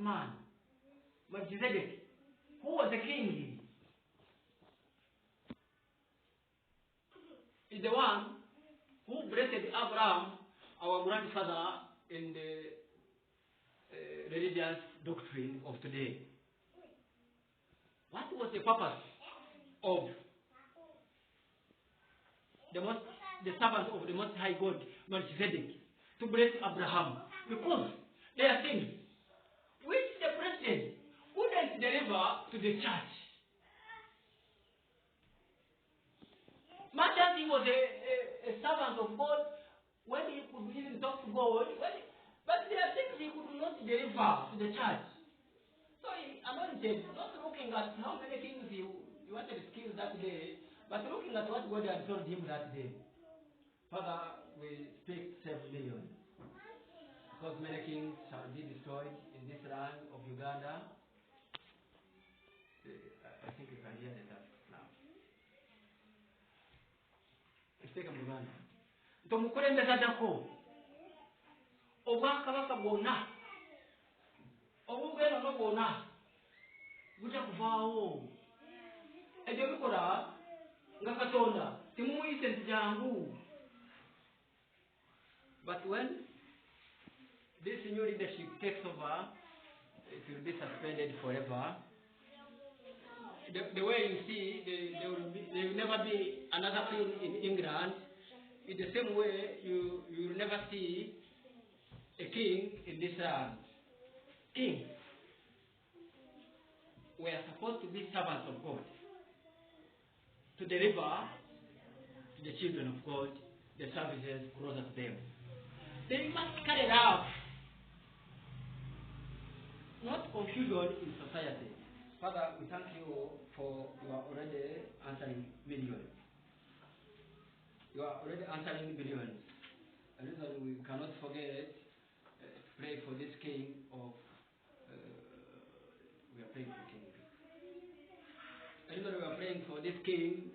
man, Melchizedek, who was the king, is the one who blessed Abraham, our grandfather, in the religious doctrine of today. What was the purpose of the servant of the Most High God, Melchizedek, to bless Abraham? Because there are things which the president wouldn't deliver to the church. Much as he was a servant of God, when he could even talk to God, but there are things he could not deliver to the church. So he anointed, not looking at how many kings he wanted to kill that day, but looking at what God had told him that day. Father, we speak 7 million. Because many kings shall be destroyed in this land of Uganda. I think you can hear that now. Let's mu Uganda. Tomukulembeza dako. Obwakabaka bwonna. Obugendo bwonna. Bujja kuvaawo. Ebyo bikola nga Katonda temumuyise nti jangu. But when this new leadership takes over, it will be suspended forever. The way you see, there will never be another king in England. In the same way, you will never see a king in this land. Kings were supposed to be servants of God, to deliver to the children of God the services closer to them. They must carry out not confusion in society. Father, we thank you for your already answering millions. You are already answering millions. And we cannot forget to pray for this king of. We are praying for the king. And we are praying for this king.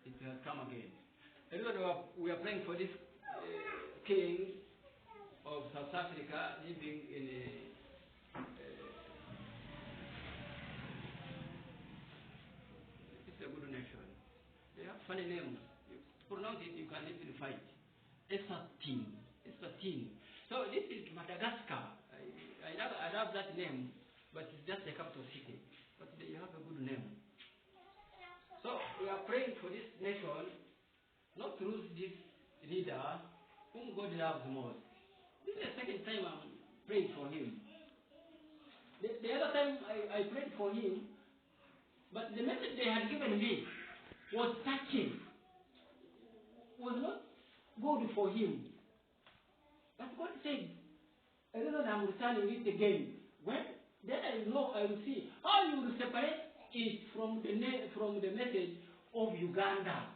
It has come again. And we are praying for this king of South Africa living in a it's a good nation. They have funny names. You pronounce it, you can even fight. Eswatini. So this is Madagascar. I love that name, but it's just the capital city. But they have a good name. So we are praying for this nation not to lose this leader whom God loves most. This is the second time I'm praying for him. The other time I prayed for him, but the message they had given me was touching, was not good for him. But God said, I don't know, I'm returning it again. When then I know, I will see how you will separate it from the message of Uganda.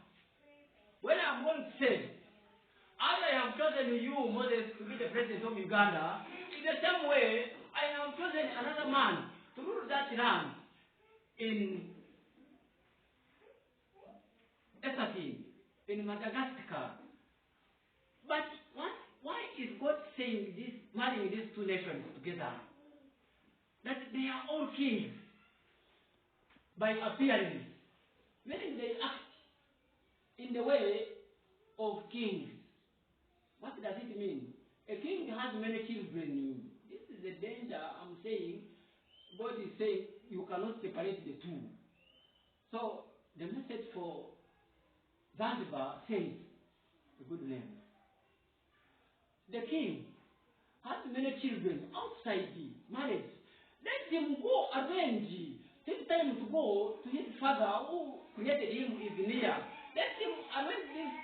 When I'm going to say, as I have chosen you, Moses, to be the president of Uganda, in the same way, I have chosen another man to rule that land in Eswatini, in Madagascar. But why is God saying this, marrying these two nations together? That they are all kings by appearance, meaning they act in the way of kings. What does it mean? A king has many children. This is the danger I'm saying. God is saying you cannot separate the two. So the message for Zanzibar says a good name. The king has many children outside the marriage. Let him go arrange. Take time to go to his father who created him is near. Let him arrange these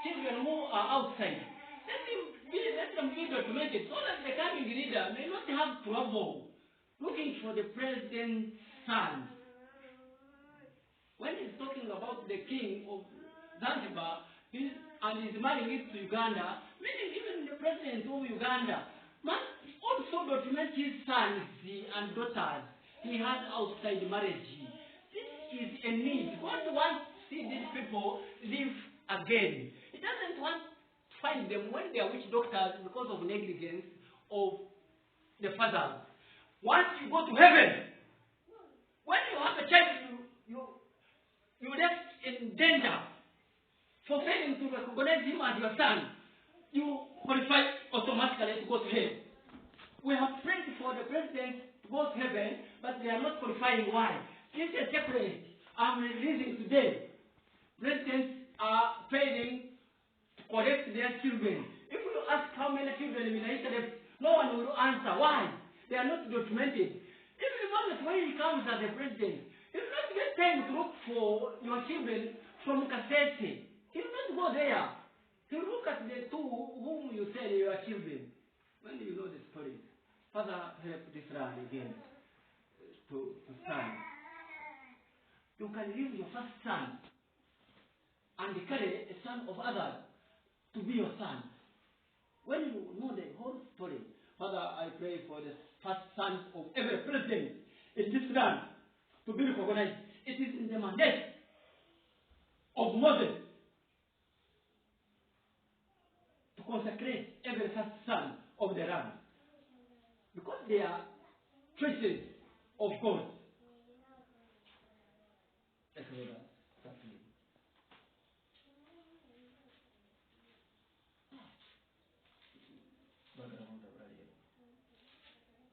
children who are outside. Let them be documented so that the coming leader may not have trouble looking for the president's son. When he's talking about the king of Zanzibar and he's marrying it to Uganda, meaning even the president of Uganda must also document his sons and daughters he has outside marriage. This is a need. God wants to see these people live again. He doesn't want to find them when they are witch doctors because of negligence of the fathers. Once you go to heaven, when you have a child, you left in danger for failing to recognize him as your son. You qualify automatically to go to heaven. We have prayed for the president to go to heaven, but they are not qualifying. Why? This is separate. I'm releasing today. Presidents are failing to collect their children. If you ask how many children in United, no one will answer. Why? They are not documented. If you notice when he comes as a president, he will not get time to look for your children from cassette. He will not go there. He will look at the two whom you say are your children. When you know the story, Father, help this land again to stand. You can leave your first son and carry a son of others to be your son. When you know the whole story, Father, I pray for the first sons of every president in this land to be recognized. It is in the mandate of Moses to consecrate every first son of the land, because they are traces of God.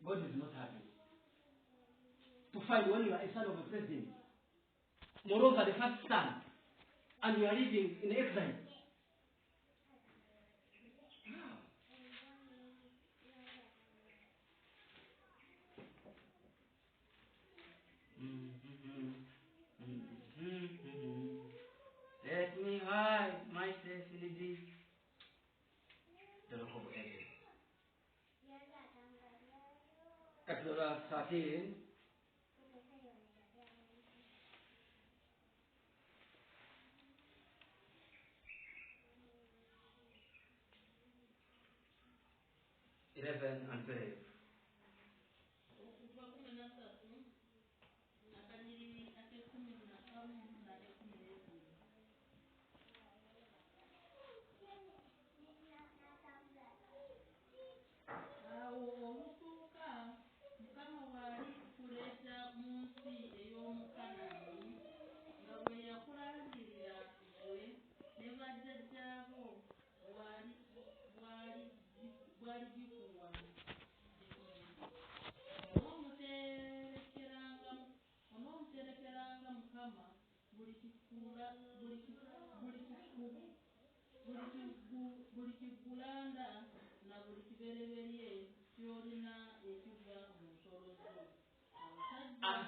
God is not happy to find when you are a son of a president. Moreover, the first son, and you are living in exile. Let me hide myself in the deep. The rock of ages. Exodus 13. And 12.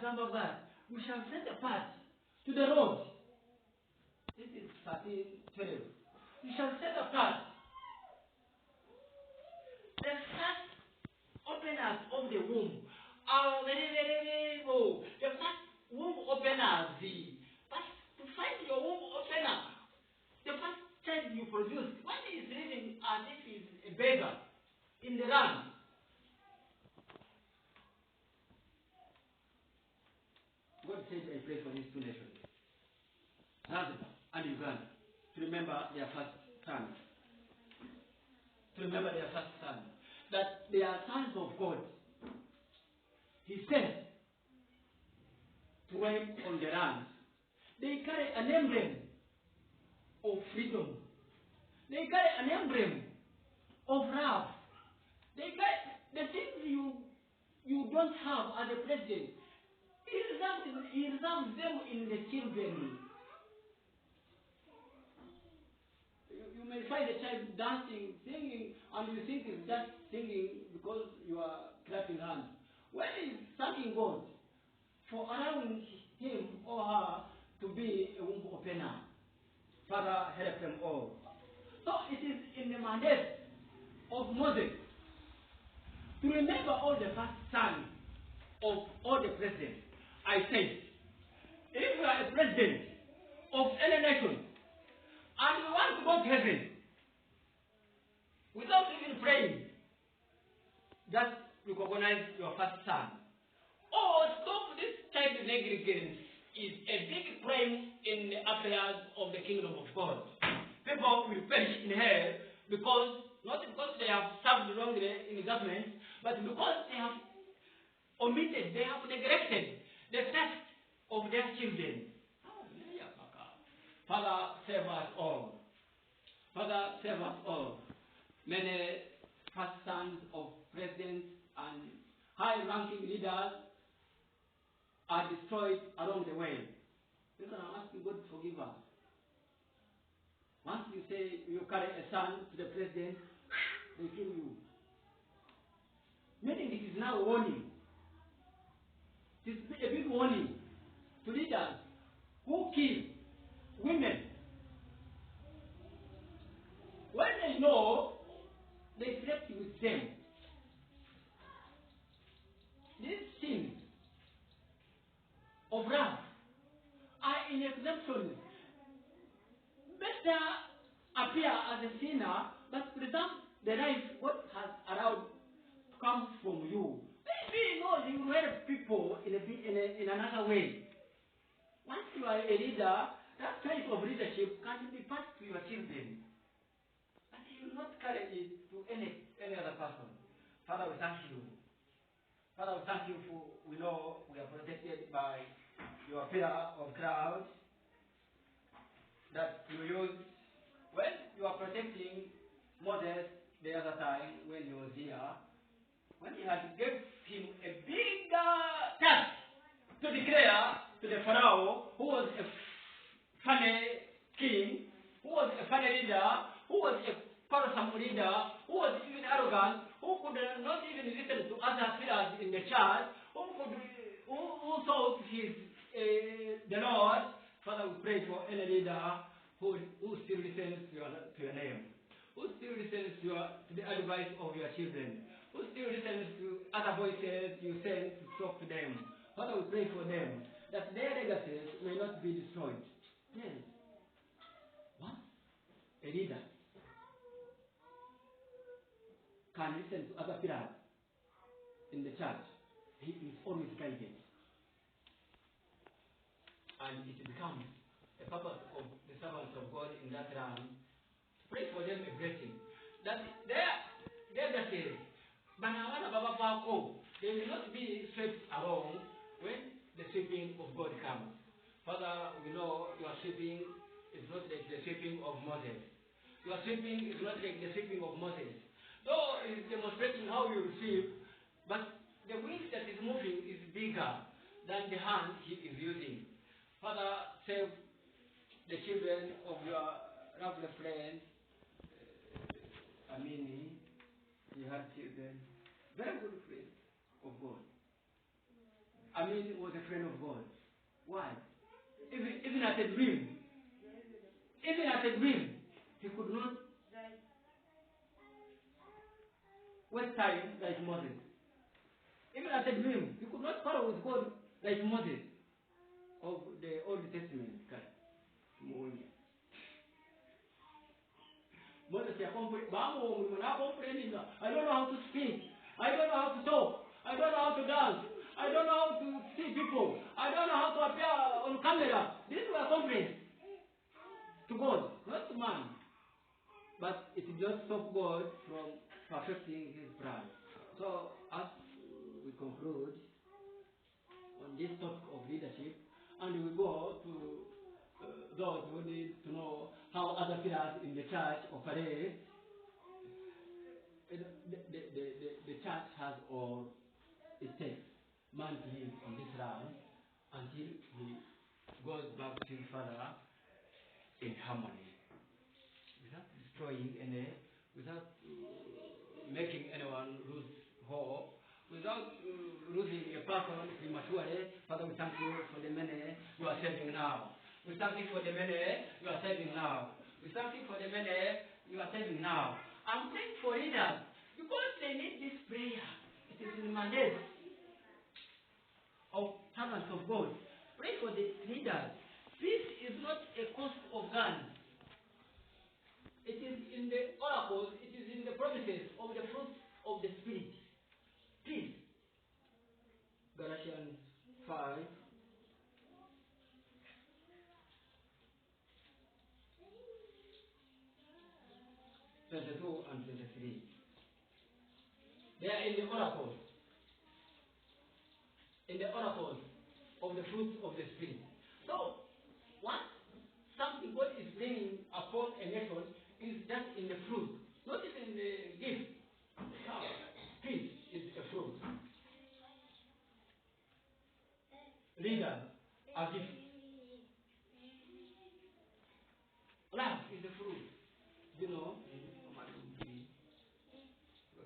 Zanzibar, we shall set apart to the road. This is 13:12. We shall set apart the first openers of the womb are very low. The first womb openers, but to find your womb opener, the first child you produce, when he is living as if he is a beggar in the land. God said, I pray for these two nations, Zanzibar and Uganda, to remember their first sons. To remember their first sons. That they are sons of God. He said to reign on the land. They carry an emblem of freedom. They carry an emblem of love. They carry the things you don't have as a president. He reserves them in the children. You may find a child dancing, singing, and you think it's just singing because you are clapping hands. When he's thanking God for allowing him or her to be a womb opener, Father, help them all. So it is in the mandate of Moses to remember all the first sons of all the presidents. I said, if you are a president of any nation and you want to go to heaven without even praying, just recognize your first son. Or stop this child negligence is a big crime in the affairs of the kingdom of God. People will perish in hell because, not because they have served wrongly in the government, But because they have omitted, they have neglected the test of their children. Father, save us all. Father, save us all. Many first sons of presidents and high-ranking leaders are destroyed along the way. Listen, I'm asking God to forgive us. Once you say you carry a son to the president, they kill you. Meaning it is now a warning. It is a big warning to leaders who kill women. When they know, they slept with them. These things of wrath are in exemption. Better appear as a sinner, but preserve the life what has allowed to come from you. Maybe you will help people in another way. Once you are a leader, that type of leadership can be passed to your children. But you will not carry it to any other person. Father, we thank you. Father, we thank you for we know we are protected by your pillar of cloud that you use when you are protecting Moses the other time when he was here, when he had gave him a bigger task to declare to the Pharaoh, who was a funny king, who was a funny leader, who was a quarrelsome leader, who was even arrogant, who could not even listen to other pillars in the church, who thought he's the Lord. Father, we pray for any leader who still listens to your name, who still listens to the advice of your children, who still listens to other voices you send to talk to them. Father, we pray for them, that their legacies may not be destroyed. Yes. What? A leader can listen to other pillars in the church. He is always guided. And it becomes a purpose of the servants of God in that land. Pray for them a blessing. That their legacies, they will not be swept along when the sweeping of God comes. Father, we know your sweeping is not like the sweeping of Moses. Your sweeping is not like the sweeping of Moses. Though it's demonstrating how you receive, but the wind that is moving is bigger than the hand he is using. Father, save the children of your lovely friend, Amini. He had children, very good friend of God. Amini was a friend of God. Why? Even at a dream, he could not waste time like Moses. Even at a dream, he could not quarrel with God like Moses of the Old Testament. Moses, I don't know how to speak. I don't know how to talk. I don't know how to dance. I don't know how to see people. I don't know how to appear on camera. These were complaints to God, not to man. But it did not stop God from perfecting his plan. So, as we conclude on this topic of leadership, and we go to those who need to know how other pillars in the church operate, the church has all it takes man to live on this land until he goes back to his Father in harmony, without destroying without making anyone lose hope, without losing a person prematurely. Father, we thank you for the many you are saving now. We thank you for the many you are saving now. We thank you for the many you are saving now. I'm praying for leaders because they need this prayer. It is in the mandate of servants of God. Pray for the leaders. Peace is not a cost of guns. It is in the oracles, it is in the promises of the fruit of the Spirit. Peace. Galatians 5. 22 and 23. They are in the oracles. In the oracles of the fruits of the Spirit. So, what something God is bringing upon a nation is just in the fruit, not even in the gift. Peace is a fruit. Leaders are gifts. Love is a fruit. You know, even peace. You know,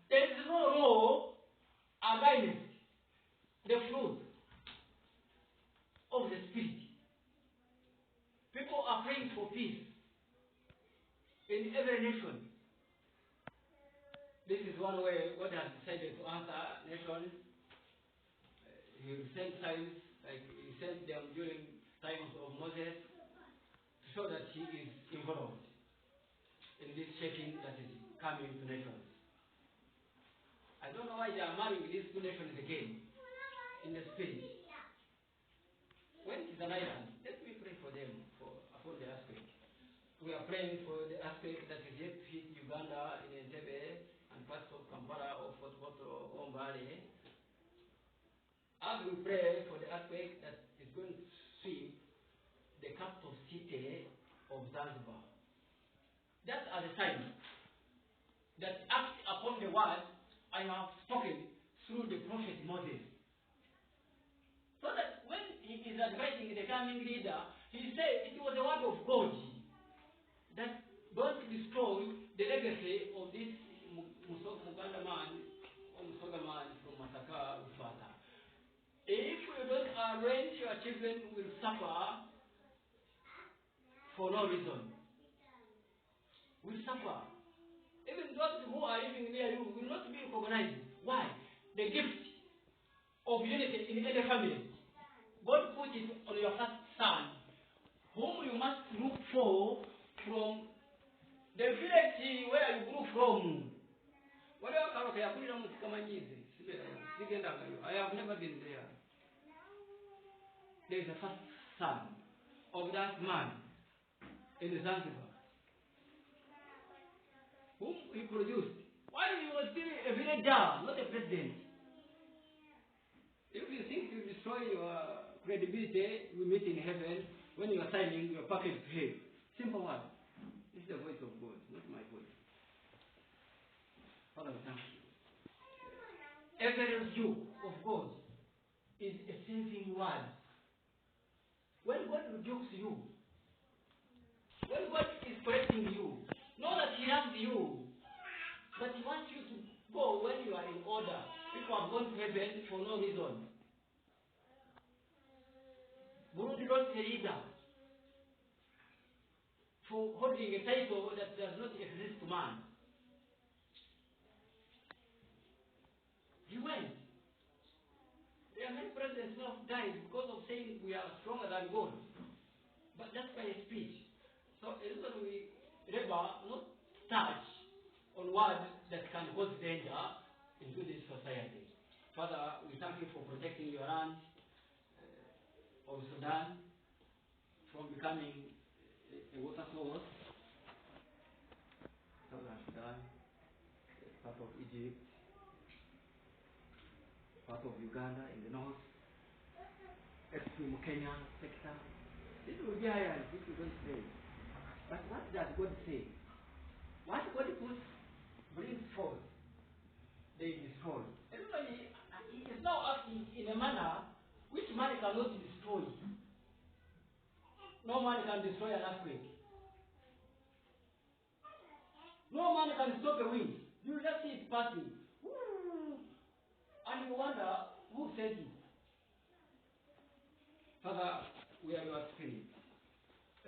there is no law against the fruit of the Spirit. People are praying for peace in every nation. This is one way God has decided to answer nations. He will send signs, like he sent them during times of Moses, to show that he is involved in this shaking that is coming to nations. I don't know why they are marrying these two nations again in the spirit. When it is an island, let me pray for them upon the aspect. We are praying for the aspect that is yet to hit Uganda, in Entebbe, and parts of Kampala, or Fort Portal, or Mbale. As we pray for the aspect that is going to sweep the capital city of Zanzibar. That are the signs that act upon the word I have spoken through the prophet Moses. So that when he is advising the coming leader, he said it was the word of God that don't destroy the legacy of this Muganda man or Musoga man from Masaka Ufata. If you don't arrange, your children will suffer for no reason. Will suffer. Even those who are living near you will not be recognized. Why? The gift of unity in any family. God put it on your first son, whom you must look for from the village where you grew from. I have never been there. There is a first son of that man in Zanzibar, whom he produced. While he was still a villager, not a president. If you think you destroy your credibility, we meet in heaven. When you are signing, your package to him. Simple one. This is the voice of God, not my voice. Father, thank you. Every yoke of God is a saving word. When God rebukes you, when God is correcting you, know that He loves you, but He wants you to go when you are in order. People have gone to heaven for no reason. Burundi lost a leader for holding a title that does not exist to man. He went. There are many presidents who have died because of saying we are stronger than God, but just by a speech. So it's when we never not touch on words that can cause danger into this society. Father, we thank you for protecting your land of Sudan from becoming a water source. Southern Sudan, part of Egypt, part of Uganda in the north, extreme Kenya sector. This will be higher if you don't say. But what does God say? What God puts brings forth, they destroy. Everybody is now acting in a manner which man cannot destroy. No man can destroy an earthquake. No man can stop a wind. You just see it passing. And you wonder who said it. Father, we are your spirit.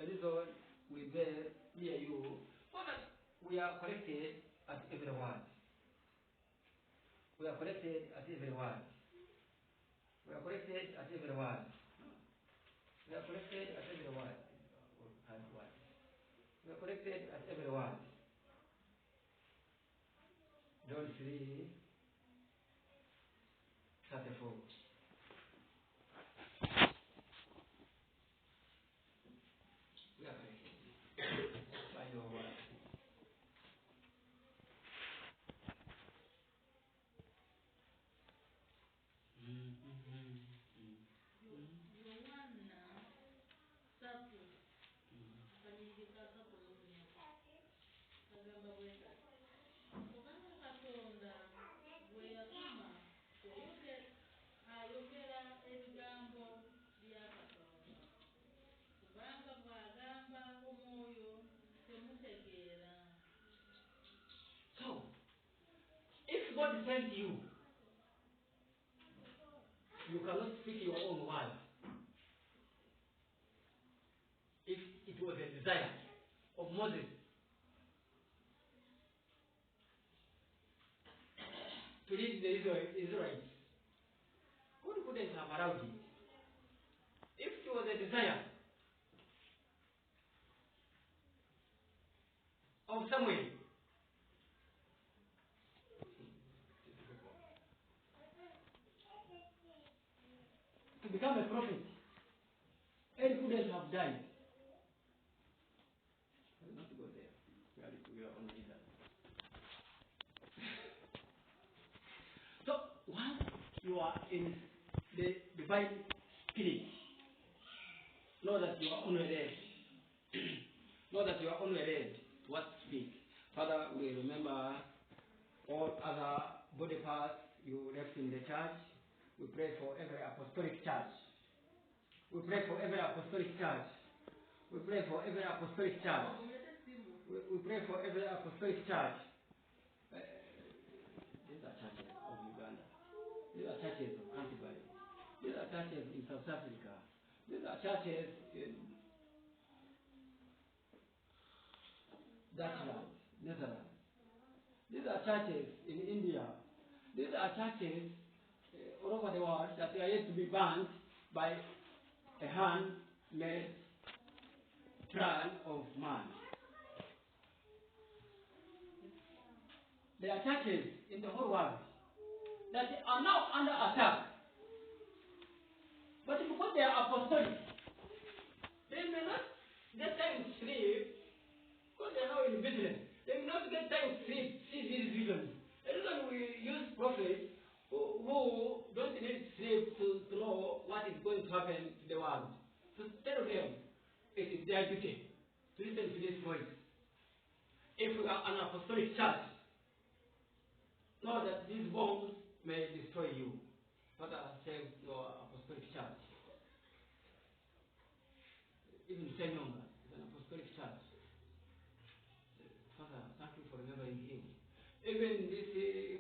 a reason we bear near you, so that we are connected at every word. We are connected at every word. We are connected at every word. We are connected at every word. We are connected at every word. John 3:34. We are connected by your word. So, if God sends you, you cannot speak your own word. If it was a desire of Moses to lead the Israelites, God couldn't have allowed it. If it was a desire of Samuel to become a prophet, Eli couldn't have died. Not to go there. We are on leader. So once you are in the divine spirit, know that you are only led. Know that you are only led to what to speak. Father, we remember all other body parts you left in the church. We pray for every apostolic church. We pray for every apostolic church. We pray for every apostolic church. We pray for every apostolic church. These are churches of Uganda. These are churches of Canterbury. These are churches in South Africa. These are churches in Dutchland, Netherlands. These are churches in India. These are churches all over the world that are yet to be burned by a hand-made plan of man. There are churches in the whole world that are now under attack. But because they are apostolic, they may not get time to sleep because they are now in business. They may not get time to sleep, see these visions. The reason we use prophets who don't need sleep to know what is going to happen to the world. To tell them it is their duty to listen to this voice. If we are an apostolic church, know that these bombs may destroy you. Father, save your apostolic church. Even Senyonga is an apostolic church. Father, thank you for remembering him. Even this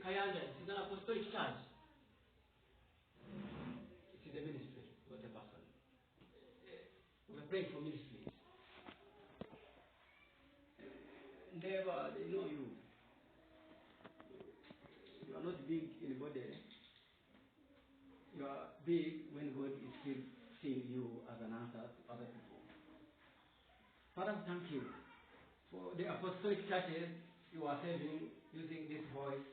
Kayanja is an apostolic church. It is a ministry, not a person. We are praying for ministries. Never, they know you. You are not big in the body. You are big when God is still seeing you as an answer to other people. Father, thank you for the apostolic churches you are saving using this voice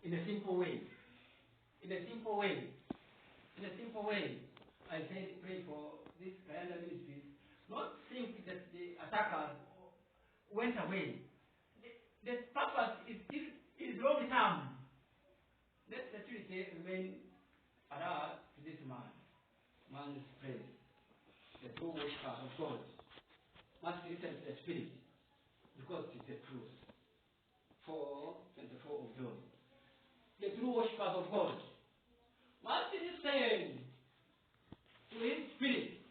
in a simple way. In a simple way. In a simple way. I said, pray for this calendar ministry. Not think that the attackers went away. The purpose is long term. Let security remain alert to this man's praise. The true worshiper of God must listen to the Spirit because it's the truth. 4:24 of John. The true worshippers of God must listen to His Spirit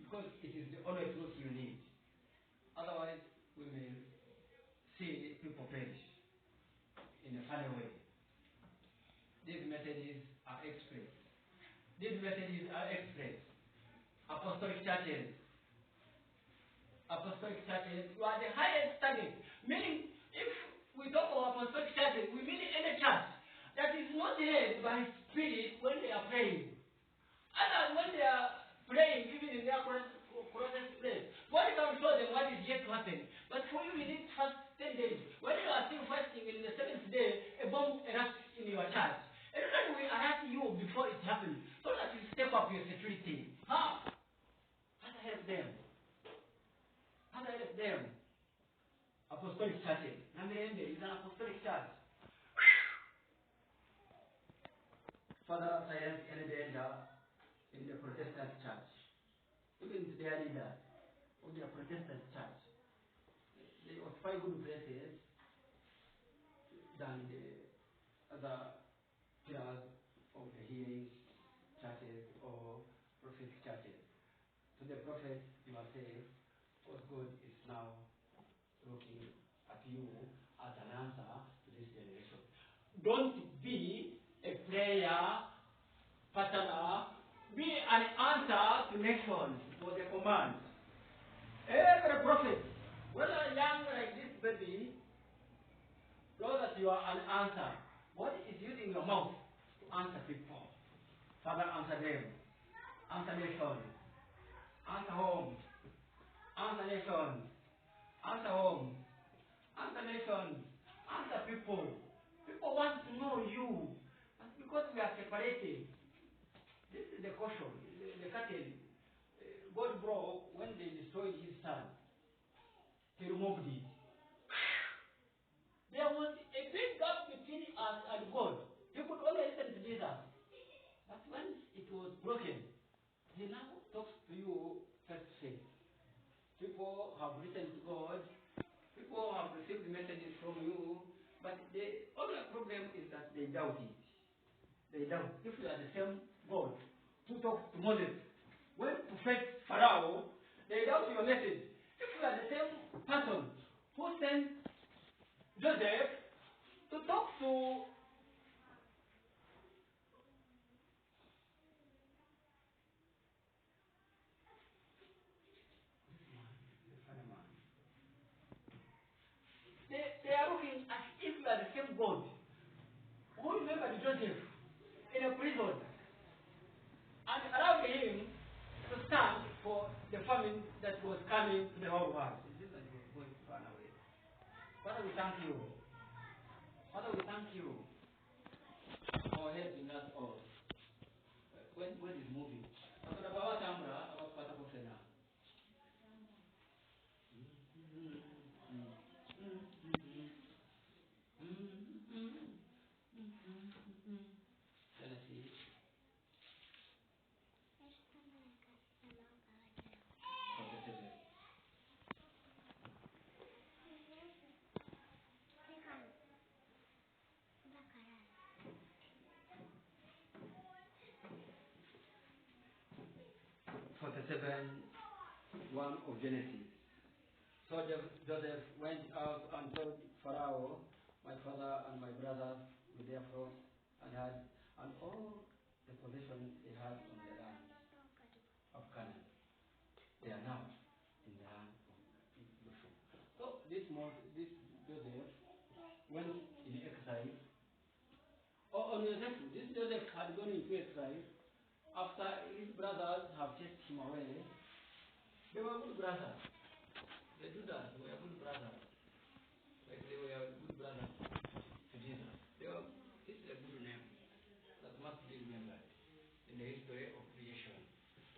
because it is the only truth you need. Otherwise, we may see people perish in a funny way. These messages are express. These messages are express. apostolic churches. Apostolic churches, you are the highest standing. Meaning, if we talk of apostolic churches, we mean any church that is not led by spirit when they are praying. Others, when they are praying, even in their closest place, God can show them what is yet to happen. But for you, you need to fast 10 days. When you are still fasting, in the seventh day, a bomb erupts in your church. Everybody will alert you before it happens, so that you step up your security. How? How to help them? How to help them? Apostolic churches. Namirembe is an apostolic church. Father silence any danger in the Protestant church. Even to their leaders of the Protestant church. They occupy good places than the other pillars of the healing churches or prophetic churches. To the prophet, you must say, what God is now looking at you as an answer to this generation. Don't be a prayer partner, be an answer to nations for the command. Every prophet, whether young like this baby, know that you are an answer. What is using your mouth to answer people? Father, answer them. Answer nations. Answer home. Answer nations. Answer home. Answer nations. Answer people. People want to know you. But because we are separated, this is the caution, the curtain God broke when they destroyed his son. He removed it. There was a big gap between us and God. You could only listen to Jesus. But when it was broken, he now talks to you face to face. People have written to God. People have received messages from you. But the only problem is that they doubt it. They doubt. If you are the same God who talked to Moses, when to face Pharaoh, they doubt your message. If you are the same person who sent Joseph to talk to they are looking as if you are the same God who remembered Joseph in a prison and allowed him to stand for the famine that was coming to the whole world. It seems that he was going to run away. Father, we thank you. Father, we thank you for helping us all. When God is moving. Seven, 1 of Genesis. So Joseph went out and told Pharaoh, my father and my brothers with their flocks and all the possessions they had on the land of Canaan. They are now in the land of Joshua. So this Joseph went in exile. On Joseph, this Joseph had gone into exile. After his brothers have chased him away, they were good brothers. The Judas were good brothers. Like they were good brothers to Jesus. This is a good name that must be remembered in the history of creation.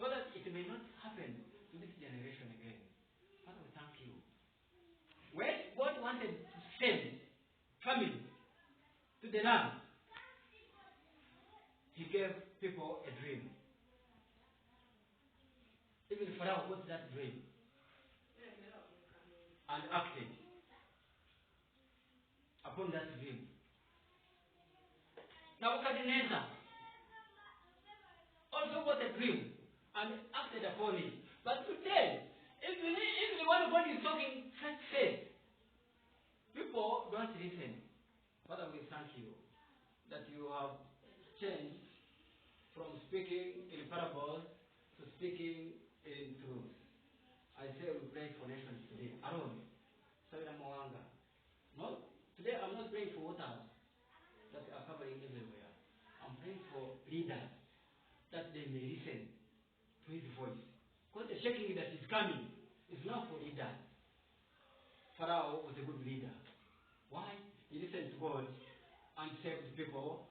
So that it may not happen to this generation again. Father, we thank you. When God wanted to send famine to the land, he gave people a dream. Even Pharaoh got that dream and acted upon that dream. Nebuchadnezzar also got a dream and acted upon it. But today, even the one God is talking face to face, people don't listen. Father, we thank you that you have changed from speaking in parables to speaking in truth. I say we pray for nations today, alone. Sabina Mwanga. Not, today I'm not praying for waters that are covering everywhere. I'm praying for leaders that they may listen to his voice. Because the shaking that is coming is not for leaders. Pharaoh was a good leader. Why? He listened to God and saved people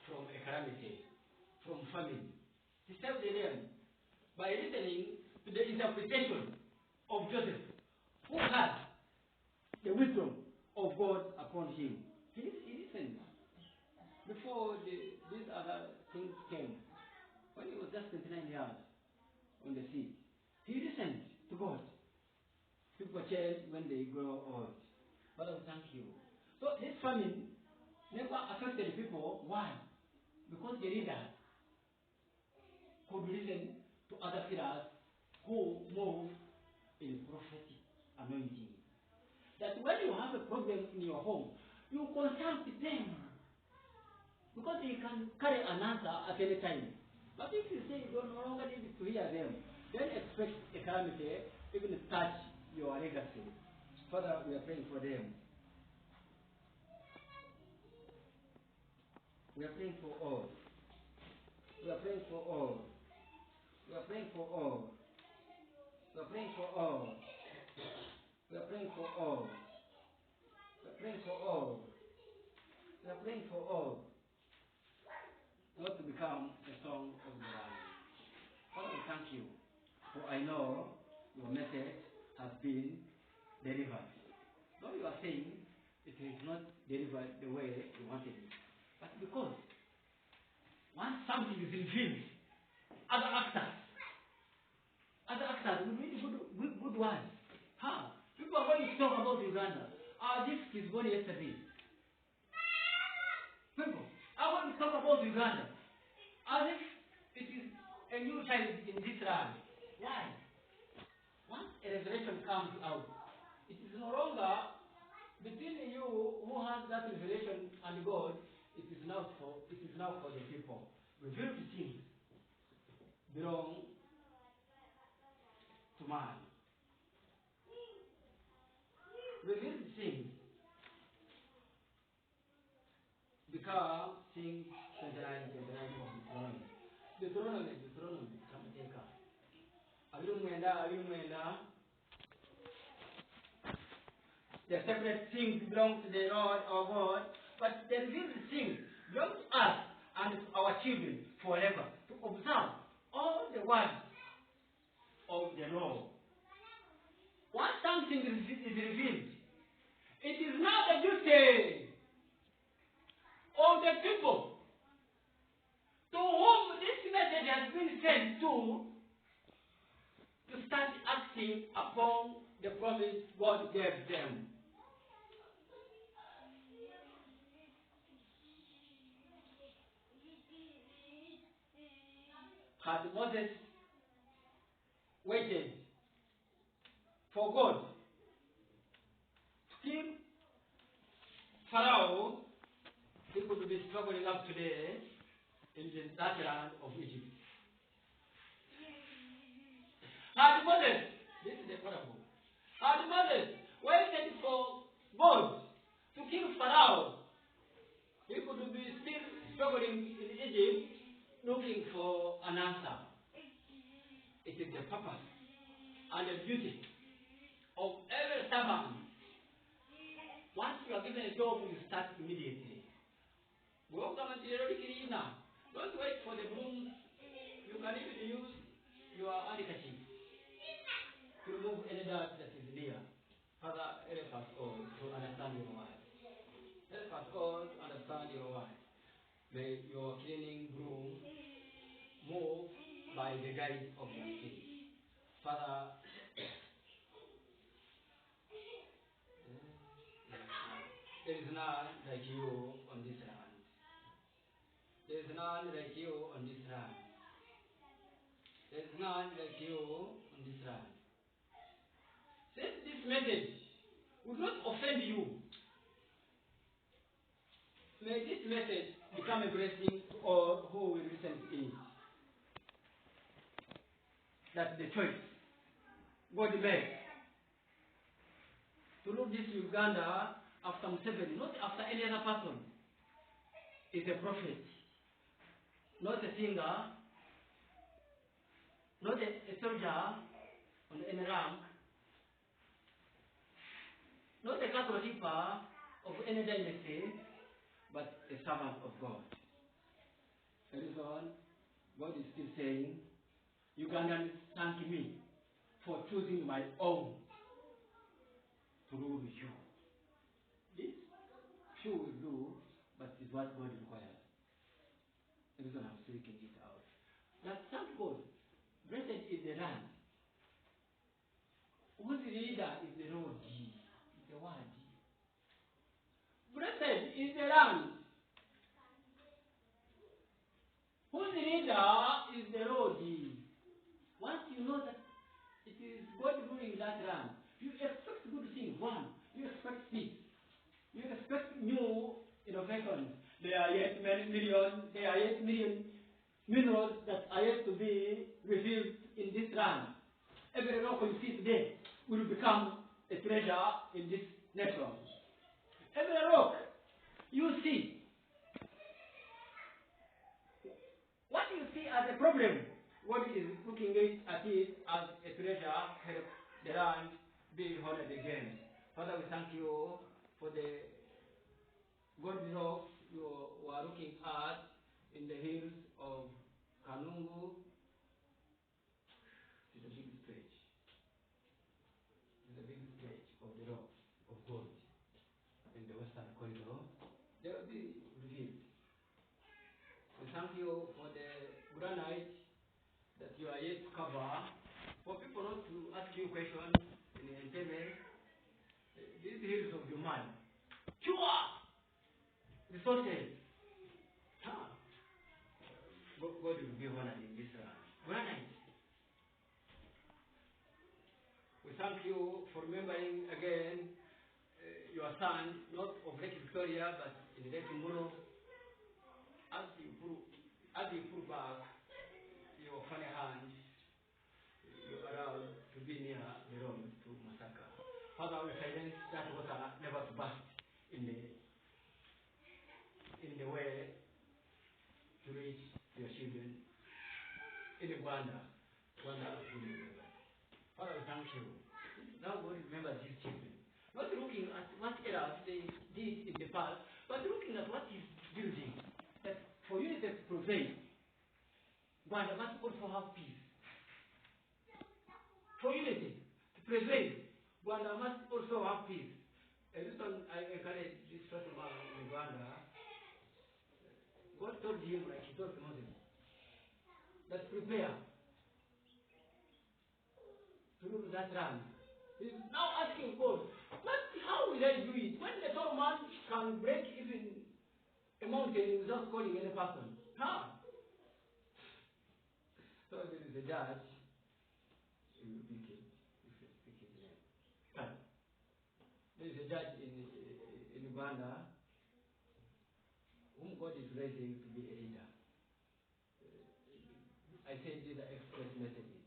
from a calamity, from famine. He saved them by listening to the interpretation of Joseph, who had the wisdom of God upon him. He listened before these other things came. When he was just 29 years on the sea, he listened to God. People change when they grow old. Father, thank you. So this famine never affected people. Why? Because the leader could listen to other pillars who move in prophetic anointing. That when you have a problem in your home, you consult them. Because they can carry an answer at any time. But if you say you no longer need to hear them, then expect a calamity, even touch your legacy. Father, we are praying for them. We are praying for all. We are praying for all. We are praying for all. We are praying for all. We are praying for all. We are praying for all. We are praying for all. Not to become a song of the land. Father, we thank you. For I know your message has been delivered. Though you are saying it is not delivered the way you wanted it. But because once something is revealed, other actors will read good words. How? People are going to talk about Uganda. This is born yesterday. People are going to talk about Uganda as if it is a new child in this land. Why? Once a revelation comes out, it is no longer between you who has that revelation and God. It is now for the people. Revealed things belong to man. Revealed things become things 29 of Deuteronomy. Kamateka. Abirumwenda. The separate things belong to the Lord our God, but the revealed things belong to us and to our children forever, to observe all the words of the law. Once something is revealed, it is now the duty of the people to whom this message has been sent to start acting upon the promise God gave them. Had Moses waited for God to kill Pharaoh, he could be struggling up today in that land of Egypt. Had Moses, this is the parable, had Moses waited for God to kill Pharaoh, he could be still struggling in Egypt looking for an answer. It is the purpose and the duty of every servant. Once you are given a job, you start immediately. Don't wait for the brooms. You can even use your handkerchief to remove any dirt that is near. Father, help us all to understand your word. Help us all to understand your word. May your cleaning broom move by the guide of your spirit. Father, there is none like you on this land. There is none like you on this land. There is none like you on this land. Since this message would not offend you, may this message become a blessing to all who will listen to it. That's the choice God made to rule this Uganda after Museveni, not after any other person. Is a prophet, not a singer, not a soldier on any rank, not a cattle keeper of any dynasty, but a servant of God. The reason God is still saying, Ugandans thank me for choosing my own to rule you. This few will do, but it's what God requires. The reason I'm speaking it out. That thank God, blessed is the land whose leader is the Lord, is the word. Blessed is the land whose leader is the Lord. Once you know that it is God ruling that land, you expect good things. One, you expect peace. You expect new innovations. There are yet million minerals that are yet to be revealed in this land. Every rock you see today will become a treasure in this nation. Every rock you see, what you see as a problem, God is looking at it as a treasure, help the land be honored again. Father, we thank you for the good love you are looking at in the hills of Kanungu. It's a big stretch. It's a big stretch of the rock of gold in the western corridor. They will be revealed. We thank you for the granite that you are yet to cover. For people not to ask you questions in the internet, these hills of the man, pure resources. God will be honored in this land. Granite. We thank you for remembering again your son, not of Lake Victoria, but in Lake Muro. As you pull back your funny hand, you are allowed to be near the road to Masaka. Father, we silence that water never to burst in the way to reach your children in Uganda. Uganda has been remembered. Father, we thank you. Now God remembers these children. Not looking at what else they did in the past, but looking at what is building. That for unity to prevail, Uganda must also have peace. For unity to prevail, Uganda must also have peace. A reason I encourage this sort of man in Uganda, God told him, like he told Moses, that prepare to rule that land. He's now asking God, but how will I do it? When the tall man can break even a mountain without calling any person? How? So there is a judge, he will pick him, if you speak his name. There is a judge in Uganda whom God is raising to be a leader. I say these are express messages.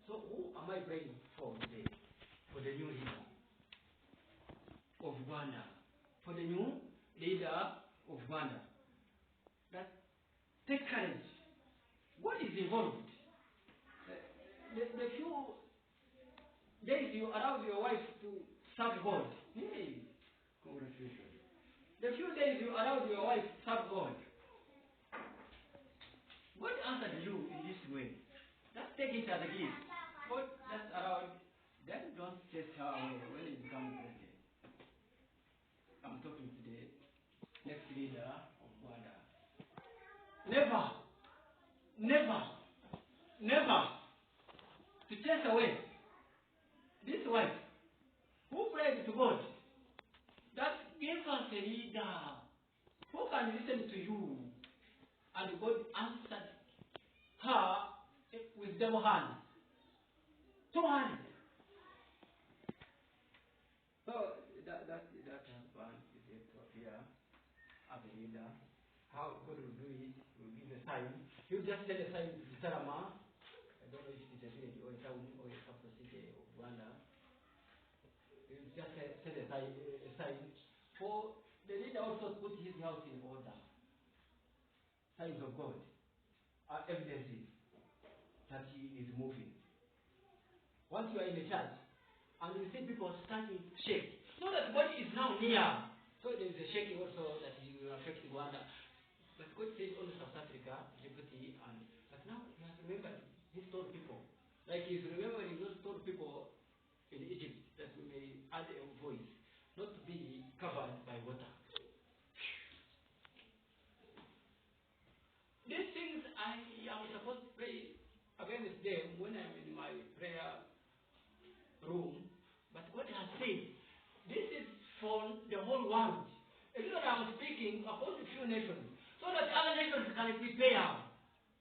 So who am I praying for today? For the new leader of Uganda. For the new leader of Uganda. That take courage. God is involved. The few days you allowed your wife to serve God. Hey, congratulations. The few days you allowed your wife to serve God. God answered you in this way. Just take it as a gift. God just allowed. Then don't chase her away when you become president. I'm talking to the next leader of Uganda. Never to chase away this wife who prayed to God that give us a leader who can listen to you. And God answered her with double hands. 2 hands. So that husband is yet to appear as a leader. How God will do it, will give a sign. He'll just tell a sign to Sarama. I don't know if it is a just set aside. For the leader also put his house in order. Signs of God are evidences that he is moving. Once you are in the church and you see people starting to shake, know that God is now near. So there is a shaking also that will affect Uganda. But God says only South Africa, Djibouti, but now you have to remember these tall people. Like he's remembering those tall people in Egypt that we may add a voice, not to be covered by water. These things I am supposed to pray against them when I'm in my prayer room, but God has said, this is for the whole world. Even though I'm speaking about a few nations, so that other nations can prepare.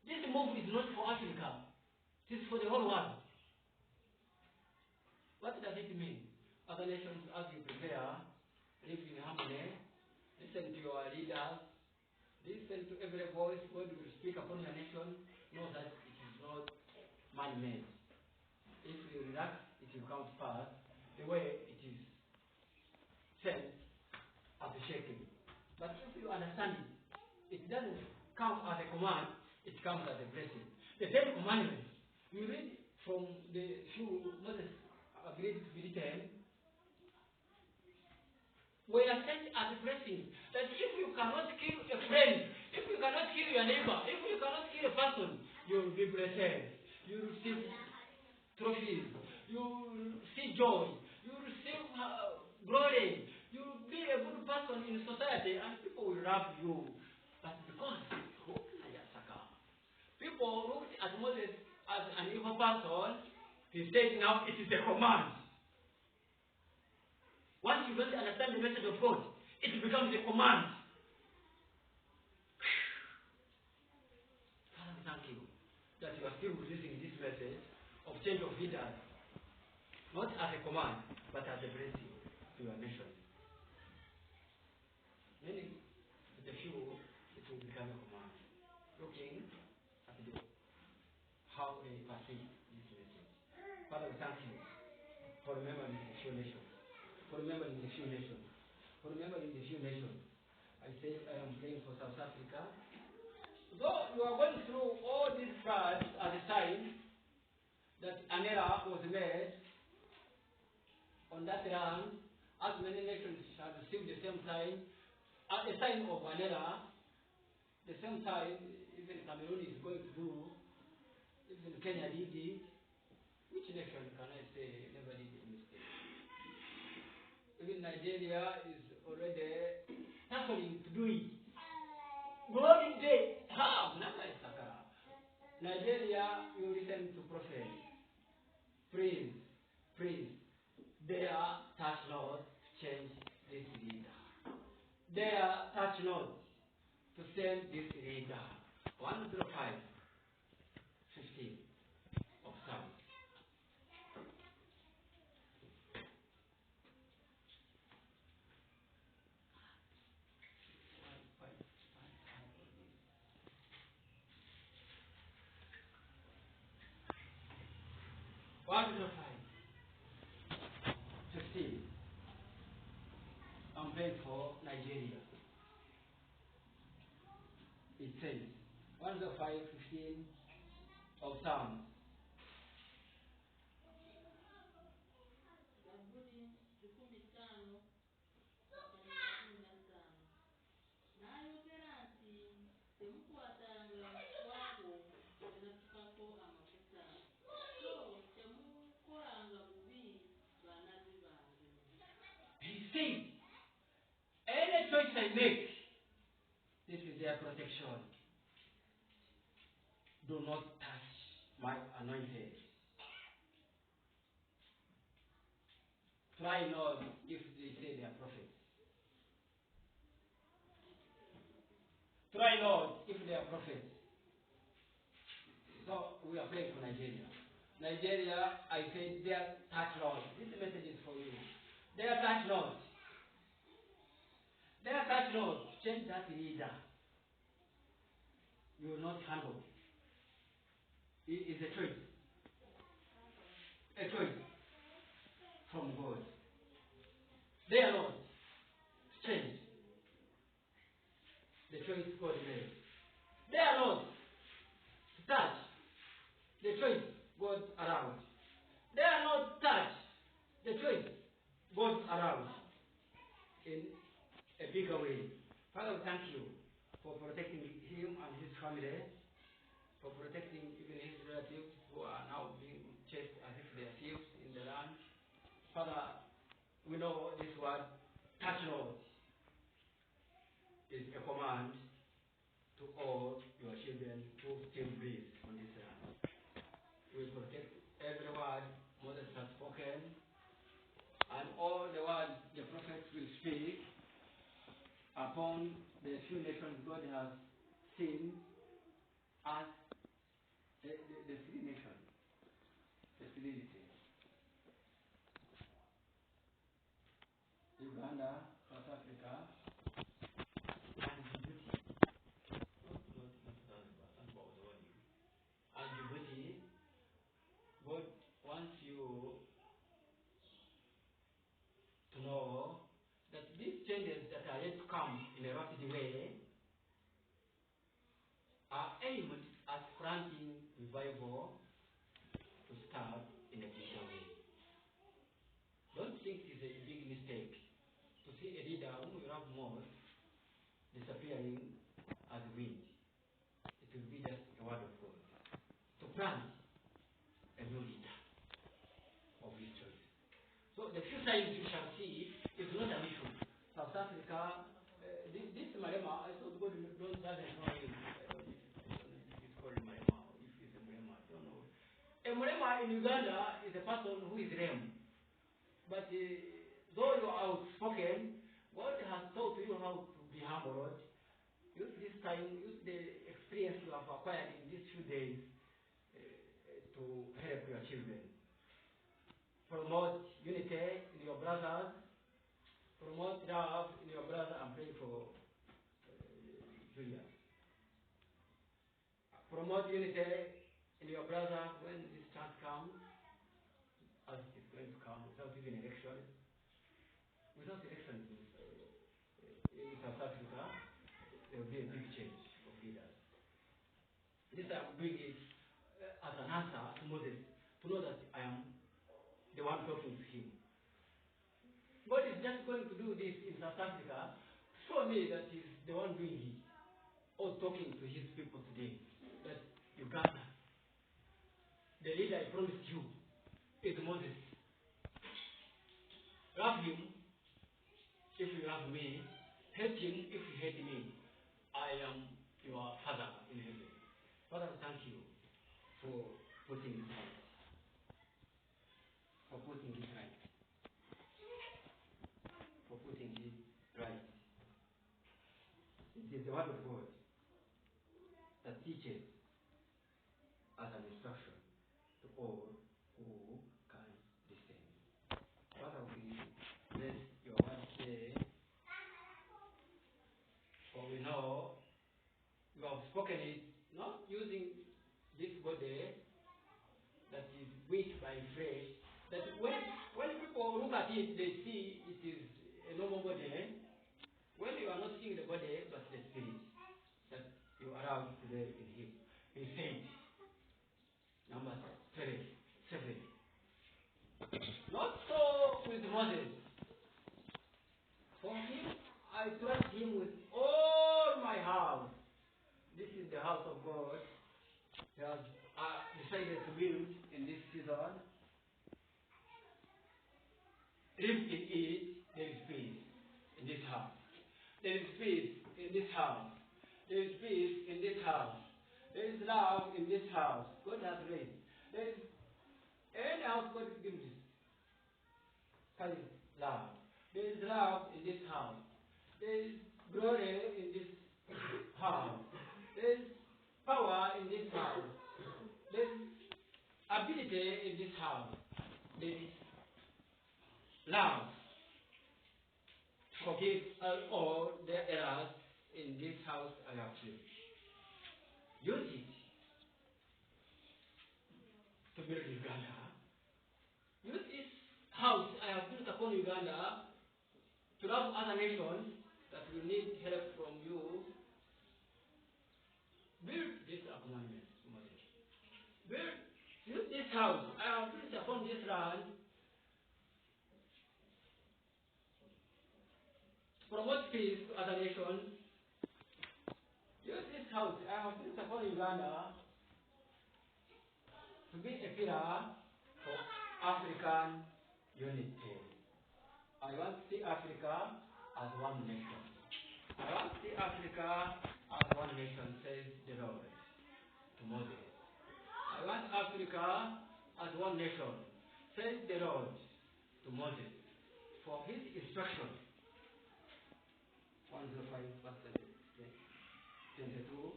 This move is not for Africa, it is for the whole world. What does it mean? Other nations, as you prepare, live in harmony, listen to your leaders, listen to every voice God will speak upon your nation, know that it is not man-made. If you relax, it will come fast the way it is sent as a shaking. But if you understand it, it doesn't come as a command, it comes as a blessing. The 10 commandments, you read from the few Moses agreed to be written, we are sent as a blessing. That if you cannot kill a friend, if you cannot kill your neighbor, if you cannot kill a person, you will be blessed. You will receive trophies. You will see joy. You will receive glory. You will be a good person in society and people will love you. But because people looked at Moses as an evil person, he said now it is a command. Once you don't understand the message of God, it becomes a command. Father, thank you that you are still using this message of change of leaders, not as a command, but as a blessing to your nation. Meaning, to the few, it will become a command. Looking at how they perceive this message. Father, we thank you for remembering the few nations. For remembering the few nations. For remembering the few nations. I say I am praying for South Africa. Though you are going through all these cards as a sign that an error was made on that land, as many nations shall receive the same sign, at the sign of an error, the same sign even Cameroon is going to do, even Kenya did it. Which nation can I say never did a mistake? Even Nigeria is already tackling to do it. Glory day, Nigeria, you listen to prophets. Please, there touch not to change this leader. There touch not to send this leader. 105, 15 of Psalms. One 15. I'm praying for Nigeria. It says 105:15 of Psalms. He says, any choice I make, this is their protection. Do not touch my anointed. Try not if they say they are prophets. Try not if they are prophets. So we are praying for Nigeria. Nigeria, I said, their touch Lord. This message is for you. Their touch Lord. Their touch Lord. Change that leader. You will not handle. It is a choice. A choice from God. They are not strange. The choice God made. They are not touch. The choice God allowed. They are not touch. The choice God allowed in a bigger way. Father, we thank you for protecting him and his family, for protecting even his relatives who are now being chased as if they are thieves in the land. Father, we know this word, touch not, is a command to all your children who still breathe on this land. We protect every word Moses has spoken and all the words the prophets will speak upon the few nations God has seen as the three nations, the Trinity. Uganda, South Africa, and Djibouti. Not Zanzibar, Zanzibar was warning. And Djibouti, God wants you to know that these changes that are yet to come in a rapid way are aimed at granting revival to start in a bigger way. Don't think it's a big mistake to see a leader whom you love more disappearing as wind. It will be just a word of God. To plant a new leader of his choice. So the few signs you shall see is not an issue. South Africa, this Malema, I thought God doesn't know him. I don't know if it's called Malema or if it's a Malema, I don't know. A Malema in Uganda is a person who is lame. But though you are outspoken, God has taught you how to be humble. Use this time, use the experience you have acquired in these few days to help your children. Promote unity in your brothers. Promote love in your brother and pray for Julia. Promote unity in your brother when this chance comes, as it's going to come, without even elections. Without elections in South Africa, there will be a big change of leaders. This I'm doing it as an answer to Moses, to know that I am the one talking to him. God is just going to do this in South Africa to show me that he's the one doing it, or talking to his people today. That Uganda, the leader I promised you, is Moses. Love him if you love me, hate him if you hate me. I am your Father in heaven. Father, thank you for putting this right. For putting it right. For putting it right. It is the word of God that teaches as an instruction to all who can listen. Father, we bless your word today, for we know you have spoken it, not using this body that is weak by flesh, that when people look at it, they see it is a normal body. When you are not seeing the body, but the spirit that you allow to live in him. He said, Numbers 7. Not so with Moses. For him, I trust him with all my heart. This is the house of God. He has decided to build in this season. Live in it, there is peace in this house. There is peace in this house. There is peace in this house. There is love in this house. God has raised. There is any house God gives carries love. There is love in this house. There is glory in this house. There is power in this house. There is ability in this house. There is love. Forgive all the errors in this house I have built. Use it to build Uganda. Use this house I have built upon Uganda to love other nations that will need help from you, build this commandment, Moses. Build this house. I have built upon this land. Promote peace to other nations. Use this house I have built upon Uganda to be a pillar for African unity. I want to see Africa as one nation. I want to see Africa as one nation, says the Lord to Moses. I want Africa as one nation, says the Lord to Moses, for his instruction. 105 verse 22.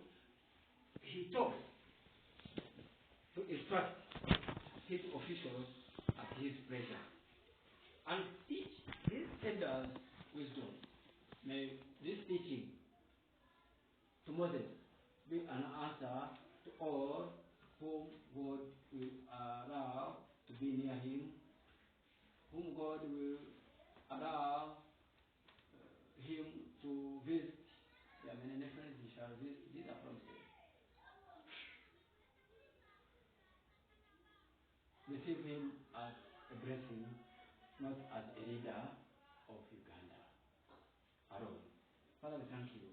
He talks to instruct his officials at his pleasure and teach his elders wisdom. May this teaching to Moses be an answer to all whom God will allow to be near him, whom God will allow him to visit. There are many nations he shall visit. These are promises. Receive him as a blessing, not as a leader of Uganda alone. Father, we thank you.